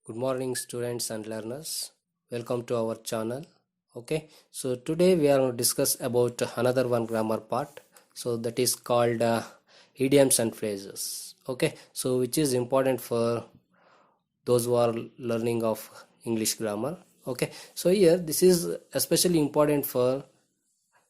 Good morning, students and learners. Welcome to our channel. Okay, so today we are going to discuss about another one grammar part. So that is called idioms and phrases. Okay, so which is important for those who are learning of English grammar. Okay, so here this is especially important for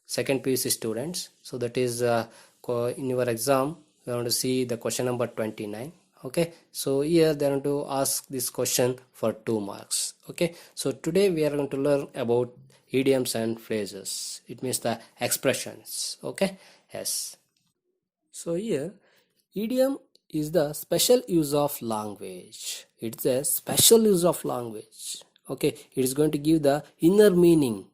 second PUC students. So that is in your exam you want to see the question number 29. Okay, so here they are going to ask this question for 2 marks. Okay, so today we are going to learn about idioms and phrases. It means the expressions. Okay, yes. So here idiom is the special use of language. It's a special use of language. Okay, it is going to give the inner meaning.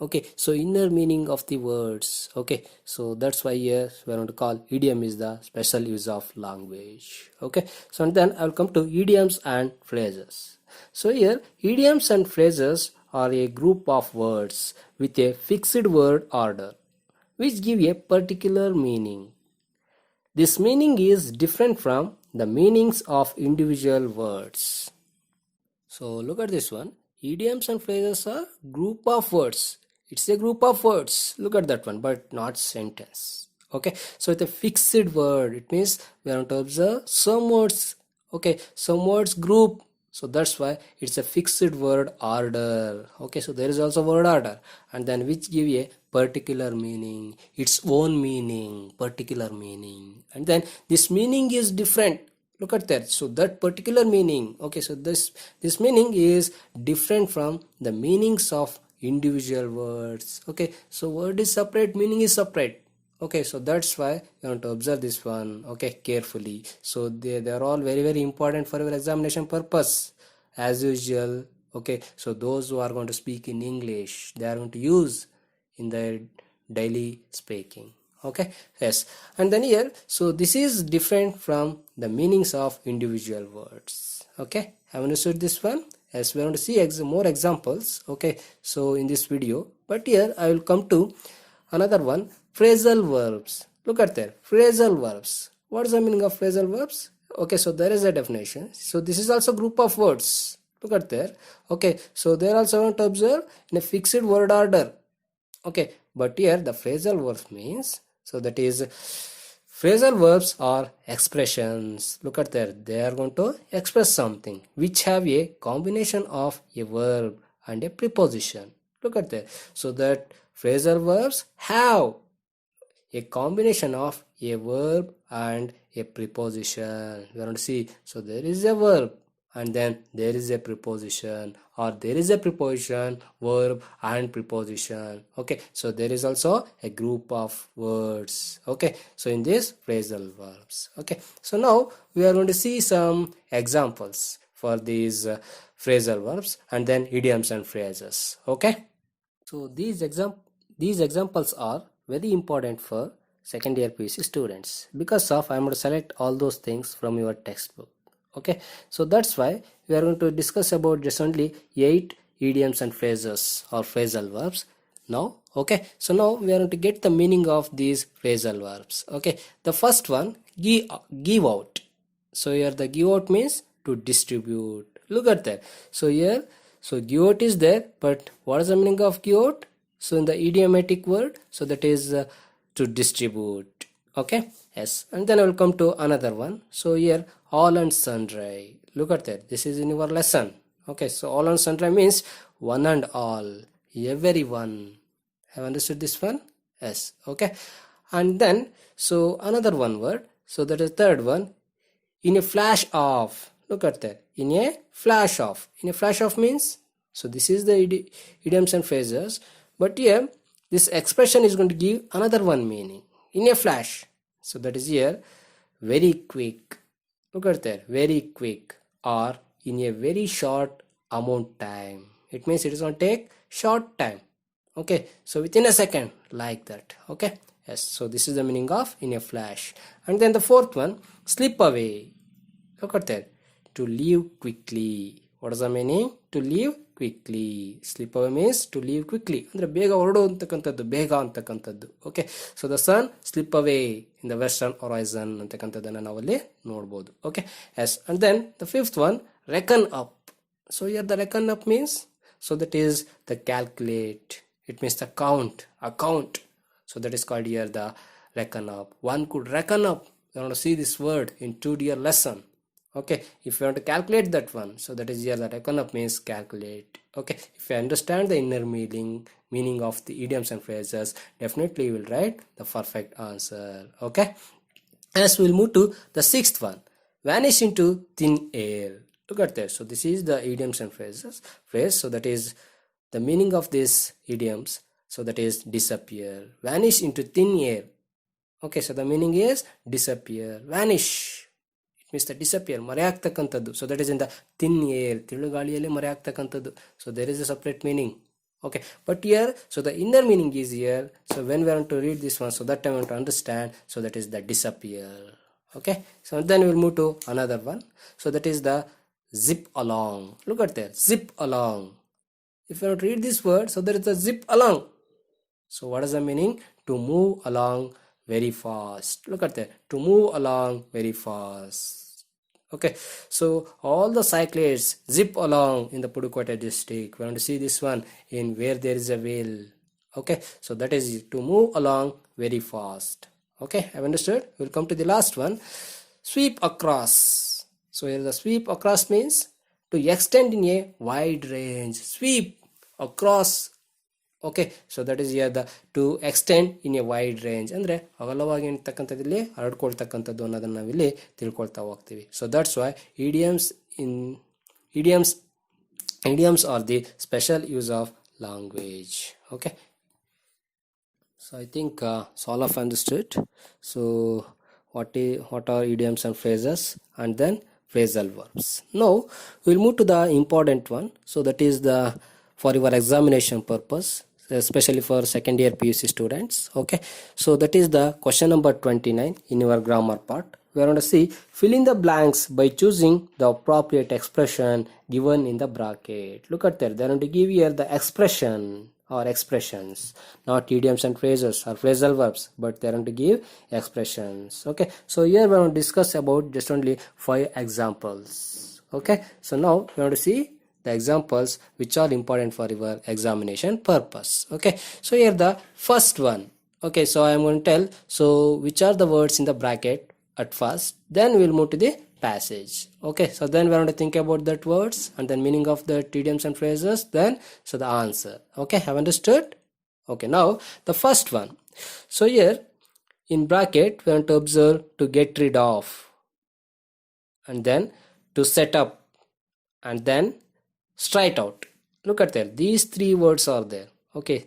Okay, so inner meaning of the words. Okay, so that's why here we are going to call idiom is the special use of language. Okay, so and then I'll come to idioms and phrases. So here idioms and phrases are a group of words with a fixed word order which give a particular meaning. This meaning is different from the meanings of individual words. So look at this one. Idioms and phrases are group of words. It's a group of words. Look at that one, but not sentence. Okay, so it's a fixed word. It means we are going to observe some words. Okay, some words group. So that's why it's a fixed word order. Okay, so there is also word order, and then which give a particular meaning, its own meaning, particular meaning, and then this meaning is different. Look at that. So that particular meaning. Okay, so this meaning is different from the meanings of individual words. Okay, so word is separate, meaning is separate. Okay, so that's why you want to observe this one, okay, carefully. So they are all very important for your examination purpose as usual. Okay, so those who are going to speak in English, they are going to use in their daily speaking. Okay, yes, and then here, so this is different from the meanings of individual words. Okay, have you understood this one? Yes, we are going to see more examples. Okay, so in this video, but here I will come to another one, phrasal verbs. Look at there, phrasal verbs. What is the meaning of phrasal verbs? Okay, so there is a definition. So this is also group of words. Look at there. Okay, so they are also going to observe in a fixed word order. Okay, but here the phrasal verbs means, so that is phrasal verbs are expressions. Look at there, they are going to express something which have a combination of a verb and a preposition. Look at there, so that phrasal verbs have a combination of a verb and a preposition. We are going to see, so there is a verb and then there is a preposition, or there is a preposition, verb and preposition. Okay, so there is also a group of words. Okay, so in this phrasal verbs. Okay, so now we are going to see some examples for these phrasal verbs and then idioms and phrases. Okay, so these examples are very important for second year PUC students, because of I'm going to select all those things from your textbook. Okay, so that's why we are going to discuss about just only 8 idioms and phrases or phrasal verbs now. Okay, so now we are going to get the meaning of these phrasal verbs. Okay, the first one, give out. So here the give out means to distribute. Look at that. So here, so give out is there, but what is the meaning of give out? So in the idiomatic word, so that is to distribute. Okay, yes, and then I will come to another one. So here, all and sundry. Look at that, this is in your lesson. Okay, so all and sundry means one and all, everyone. Have understood this one? Yes. Okay, and then so another one word, so that is third one, in a flash of. Look at that, in a flash of. In a flash of means, so this is the idioms and phrases, but here this expression is going to give another one meaning, in a flash. So that is here, very quick. Look at that, very quick, or in a very short amount time. It means it is going to take short time. Okay, so within a second, like that. Okay, yes, so this is the meaning of in a flash. And then the fourth one, slip away. Look at that, to leave quickly. What is the meaning? To leave quickly. Slip away means to leave quickly. ಅಂದ್ರೆ ಬೇಗ ಹೊರಡು ಅಂತಕ್ಕಂಥದ್ದು, ಬೇಗ ಅಂತಕ್ಕಂಥದ್ದು. Okay, so the sun slip away in the western horizon ಅಂತಕ್ಕಂಥದ್ದನ್ನು ನಾವಲ್ಲಿ ನೋಡ್ಬೋದು. Okay, yes, and then the fifth one, reckon up. So here the reckon up means, so that is the calculate. It means the count, account. So that is called here the reckon up. One could reckon up. You want to see this word in 2D lesson. Okay, if you want to calculate that one, so that is here the reckon up means calculate. Okay, if you understand the inner meaning of the idioms and phrases, definitely you will write the perfect answer. Okay, as we'll move to the sixth one, vanish into thin air. Look at that. So this is the idioms and phrase. So that is the meaning of these idioms. So that is disappear, vanish into thin air. Okay, so the meaning is disappear, vanish. It means the disappear, ಮರೆಯಾಗ್ತಕ್ಕಂಥದ್ದು. So that is in the thin air, ತಿಳುಗಾಳಿಯಲ್ಲಿ ಮರೆಯಾಗ್ತಕ್ಕಂಥದ್ದು. So there is a separate meaning. Okay, but here, so the inner meaning is here. So when we want to read this one, so that time we want to understand. So that is the disappear. Okay, so then we will move to another one. So that is the zip along. Look at there, zip along. If you want to read this word, so there is a zip along. So what is the meaning? To move along very fast. Look at that, to move along very fast. Okay, so all the cyclists zip along in the Pudukkottai district. We want to see this one in where there is a whale. Okay, so that is to move along very fast. Okay, I've understood. We'll come to the last one, sweep across. So here the sweep across means to extend in a wide range. Sweep across. Okay, so that is here the to extend in a wide range ಅಂದ್ರೆ ಅಗಲವಾಗಿ ಇರ್ತಕ್ಕಂಥದ್ದಲ್ಲಿ ಹರಡ್ಕೊಳ್ತಕ್ಕಂಥದ್ದು ಅನ್ನೋದನ್ನ ನಾವಿಲ್ಲಿ ತಿಳ್ಕೊಳ್ತಾ ಹೋಗ್ತೀವಿ. So that's why idioms are the special use of language. Okay, so I think so all of understood. So what are idioms and phrases, and then phrasal verbs. Now we'll move to the important one. So that is the for your examination purpose, especially for second year PUC students. Okay, so that is the question number 29 in your grammar part. We are going to see fill in the blanks by choosing the appropriate expression given in the bracket. Look at there, they are going to give here the expression or expressions, not idioms and phrases or phrasal verbs, but they are going to give expressions. Okay, so here we are going to discuss about just only 5 examples. Okay, so now we want to see the examples which are important for your examination purpose. Okay, so here the first one. Okay, so I am going to tell so which are the words in the bracket at first, then we will move to the passage. Okay, so then we are going to think about that words and then meaning of the idioms and phrases, then so the answer. Okay, have understood? Okay, now the first one. So here in bracket we want to observe to get rid of, and then to set up, and then straight out. Look at there, these 3 words are there. Okay,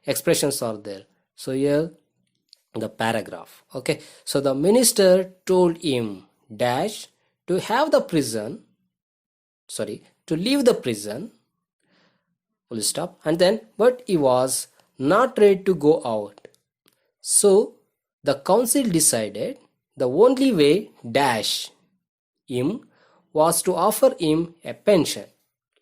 expressions are there. So here the paragraph. Okay, so the minister told him dash to leave the prison, full stop, and then but he was not ready to go out. So the council decided the only way dash him was to offer him a pension.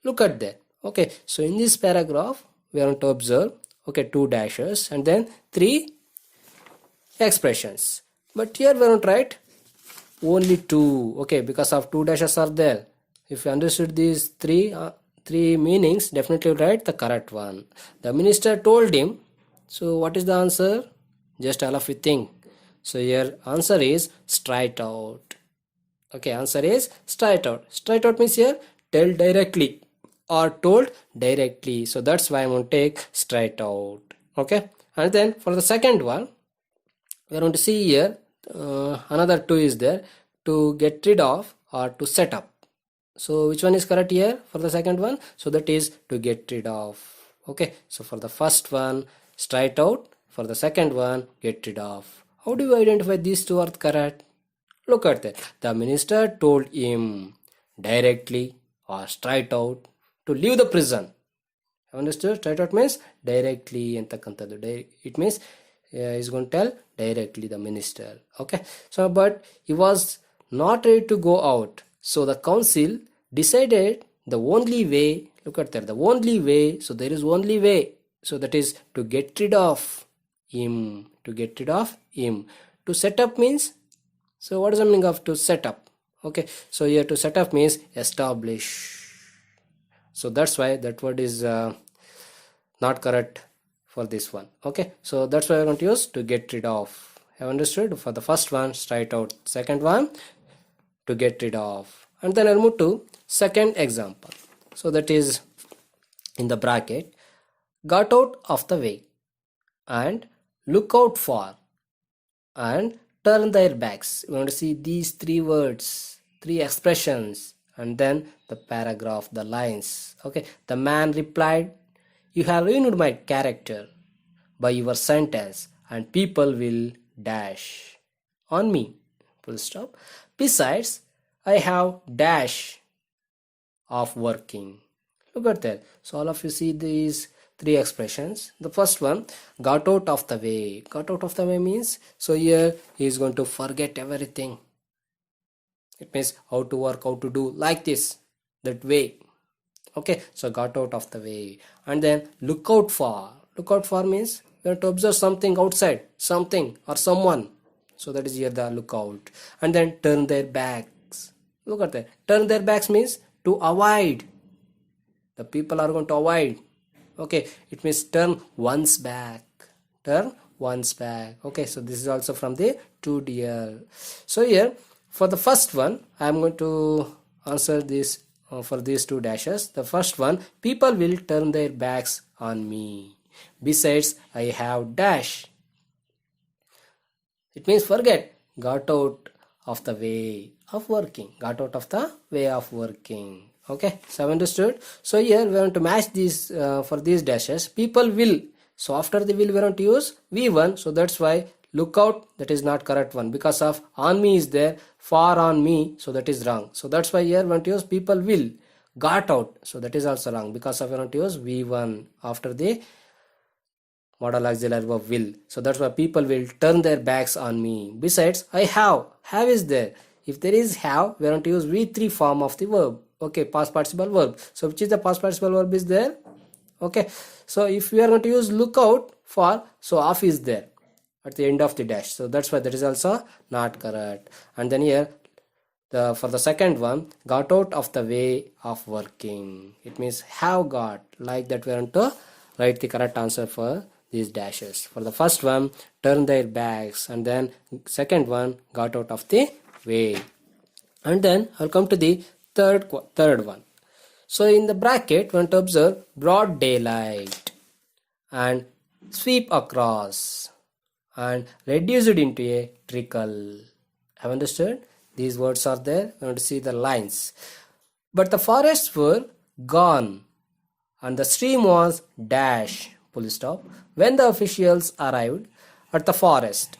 Look at that. Okay, so in this paragraph we are going to observe, okay, 2 dashes and then 3 expressions, but here we are going to write only 2. Okay, because of 2 dashes are there. If you understood these 3 meanings, definitely write the correct one. The minister told him. So what is the answer? Just all of you think. So here answer is straight out. Okay, answer is straight out. Straight out means here tell directly or told directly. So that's why I'm going to take straight out. Okay, and then for the second one we are going to see here another 2 is there, to get rid of or to set up. So which one is correct here for the second one? So that is to get rid of. Okay, so for the first one straight out, for the second one get rid of. How do you identify these 2 are correct? Look at that, the minister told him directly or straight out to leave the prison. Understood? Straight out means directly antakantadu. It means he's going to tell directly, the minister. Okay, so but he was not ready to go out, so the council decided the only way. Look at that, the only way. So there is only way, so that is to get rid of him. To get rid of him. To set up means, so what is the meaning of to set up? Okay, so here to set up means establish. So that's why that word is not correct for this one. Okay, so that's why we're going to use to get rid of. Have understood? For the first one, straight out. Second one, to get rid of. And then I'll move to second example. So that is in the bracket, got out of the way, and look out for, and turn their backs. We want to see these three words, three expressions, and then the paragraph, the lines. Okay, the man replied, you have ruined my character by your sentence, and people will dash on me. Full stop. Besides, I have dash of working. Look at that. So all of you see these three expressions. The first one, got out of the way. Got out of the way means, so here he is going to forget everything. It means how to work, how to do, like this, that way. Okay, so got out of the way. And then look out for. Look out for means you have to observe something outside, something or someone. So that is here the lookout. And then turn their backs. Look at that. Turn their backs means to avoid. The people are going to avoid. Okay, it means turn one's back. Turn one's back. Okay, so this is also from the 2DL. So here for the first one, I am going to answer this for these two dashes. The first one, people will turn their backs on me. Besides, I have dash. It means forget. Got out of the way of working. Got out of the way of working. Okay, so I've understood. So here we want to match these for these dashes. People will. So after the will we want to use V1. So that's why look out, that is not correct one, because of on me is there, far on me, so that is wrong. So that's why here we want to use people will. Got out, so that is also wrong, because of we want to use V1 after the modal auxiliary verb will. So that's why people will turn their backs on me. Besides, I have. Have is there. If there is have, we want to use V3 form of the verb. Okay, past participle verb. So which is the past participle verb is there? Okay, so if we are going to use look out for, so off is there at the end of the dash. So that's why that is also not correct. And then here for the second one, got out of the way of working. It means have got. Like that we want to write the correct answer for these dashes. For the first one, turn their backs, and then second one, got out of the way. And then I'll come to the third one. So in the bracket, we want to observe broad daylight and sweep across and reduce it into a trickle. Have understood? These words are there. We want to see the lines. But the forests were gone and the stream was dash, full stop. When the officials arrived at the forest,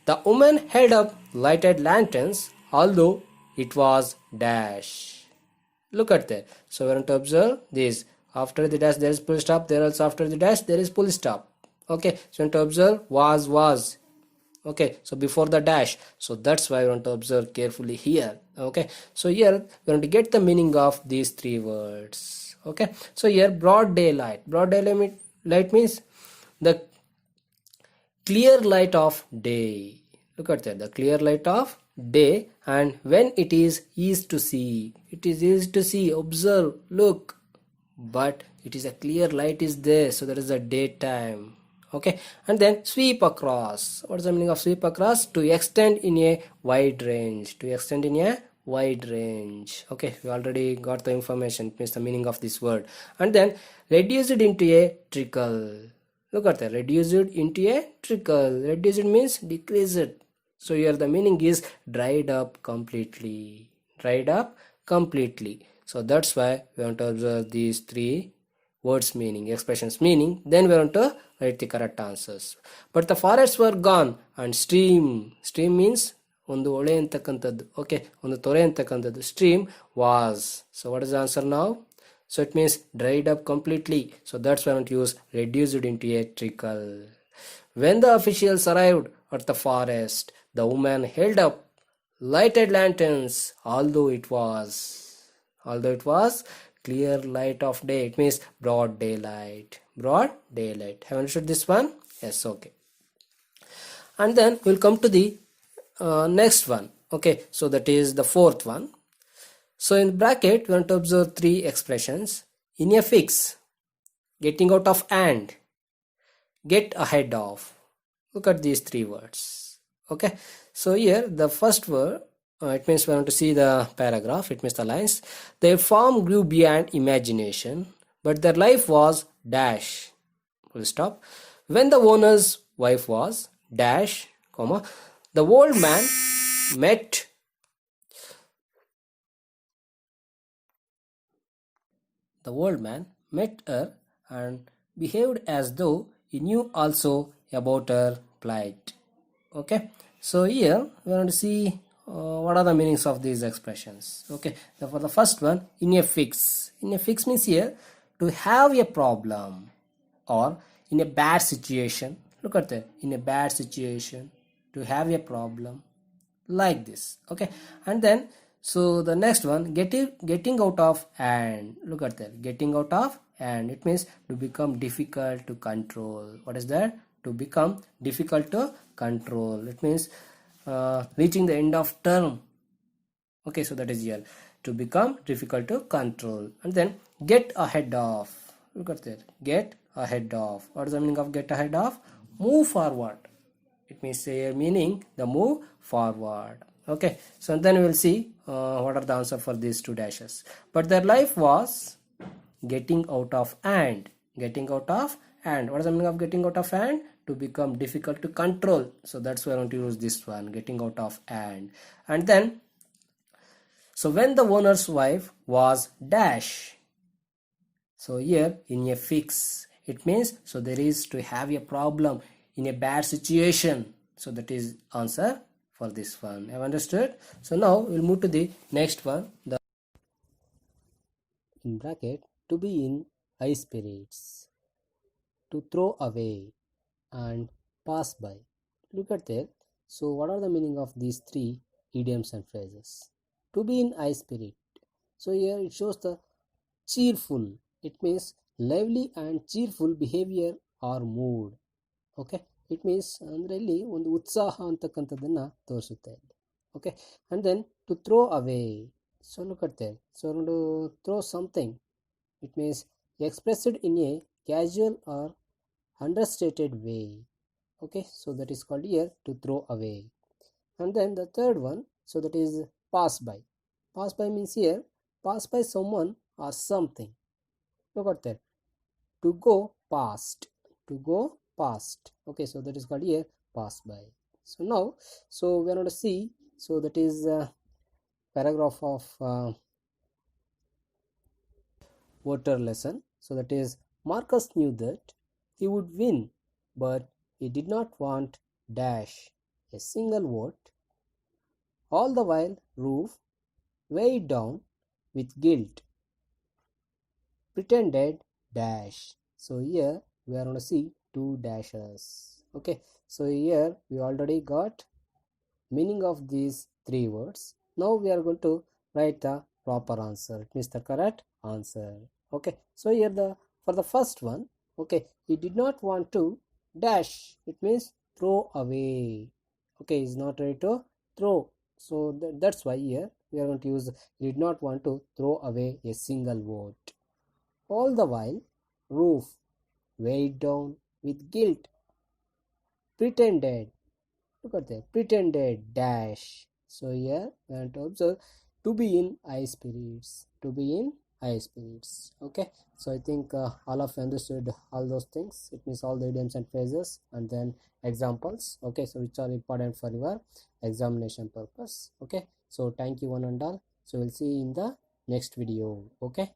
the woman held up lighted lanterns, although it was dash. Look at that. So we want to observe this. After the dash there is full stop. There also after the dash there is full stop. Okay. So we want to observe was. Okay. So before the dash. So that's why we want to observe carefully here. Okay. So here we want to get the meaning of these three words. Okay. So here broad daylight. Broad daylight means the clear light of day. Look at that. The clear light of day, and when it is easy to see, it is easy to see, observe, look, but it is a clear light is there, so that is the daytime. Okay, and then sweep across. What is the meaning of sweep across? To extend in a wide range. To extend in a wide range. Okay, we already got the information. It means the meaning of this word. And then reduce it into a trickle. Look at that. Reduce it into a trickle. Reduce it means decrease it. So here the meaning is dried up completely. Dried up completely. So that's why we want to observe these three words meaning, expressions meaning. Then we want to write the correct answers. But the forests were gone and stream. Stream means ಒಂದು ಹೊಳೆ ಅಂತಕ್ಕಂಥದ್ದು. Okay, ಒಂದು ತೊರೆ ಅಂತಕ್ಕಂಥದ್ದು. Stream was. So what is the answer now? So it means dried up completely. So that's why I want to use reduced into a trickle. When the officials arrived at the forest, the woman held up lighted lanterns, although it was clear light of day. It means broad daylight. Broad daylight. Have you understood this one? Yes, okay. And then we'll come to the next one. Okay, so that is the fourth one. So in bracket, we want to observe three expressions. in a fix, getting out of hand, get ahead of. Look at these three words. Okay, so here the first word, it means we want to see the paragraph, it means the lines. Their farm grew beyond imagination, but their life was dash, full stop. When the owner's wife was dash, comma, the old man met the old man met her and behaved as though he knew also about her plight. Okay, so here we want to see what are the meanings of these expressions. Okay, so for the first one, in a fix. In a fix means here to have a problem or in a bad situation. Look at that, in a bad situation, to have a problem, like this. Okay, and then so the next one, getting out of hand. Look at that, getting out of hand, it means to become difficult to control. What is that? To become difficult to control. It means reaching the end of term. Okay, so that is here, to become difficult to control. And then get ahead of. Look at that, get ahead of. What is the meaning of get ahead of? Move forward. It means meaning the move forward. Okay, so then we will see what are the answer for these two dashes. But their life was getting out of hand. Getting out of hand. What is the meaning of getting out of hand? To become difficult to control. So that's why I want to use this one, getting out of hand. And then so when the owner's wife was dash. So here in a fix, it means so there is to have a problem in a bad situation. So that is answer for this one. Have understood? So now we'll move to the next one. The in bracket, to be in high spirits, to throw away, and pass by. Look at that. So what are the meaning of these three idioms and phrases? To be in high spirit. So here it shows the cheerful. It means lively and cheerful behavior or mood. Okay, it means ಅಂದ್ರೆ ಇಲ್ಲಿ ಒಂದು ಉತ್ಸಾಹ ಅಂತಕ್ಕಂಥದ್ದನ್ನ ತೋರಿಸುತ್ತೆ. Okay, and then to throw away. So look at that. So to throw something, it means expressed in a casual or understated way. Okay, so that is called here to throw away. And then the third one, so that is pass by. Pass by means here pass by someone or something. Look at that, to go past, to go past. Okay, so that is called here pass by. So now so we are going to see, so that is paragraph of voter lesson. So that is Marcus knew that he would win, but he did not want dash a single vote. All the while Roof, weighed down with guilt, pretended dash. So here we are going to see two dashes. Okay, so here we already got meaning of these three words. Now we are going to write the proper answer. It means the correct answer. Okay, so here the for the first one, okay, he did not want to dash. It means throw away. Okay, he's not ready to throw. So that's why here we are going to use he did not want to throw away a single vote. All the while Roof, weighed down with guilt, pretended. Look at that, pretended dash. So here we want to observe to be in high spirits, to be in high spirits. Okay, so I think all of you understood all those things. It means all the idioms and phrases and then examples. Okay, so which are important for your examination purpose. Okay, so thank you one and all. So we'll see you in the next video. Okay.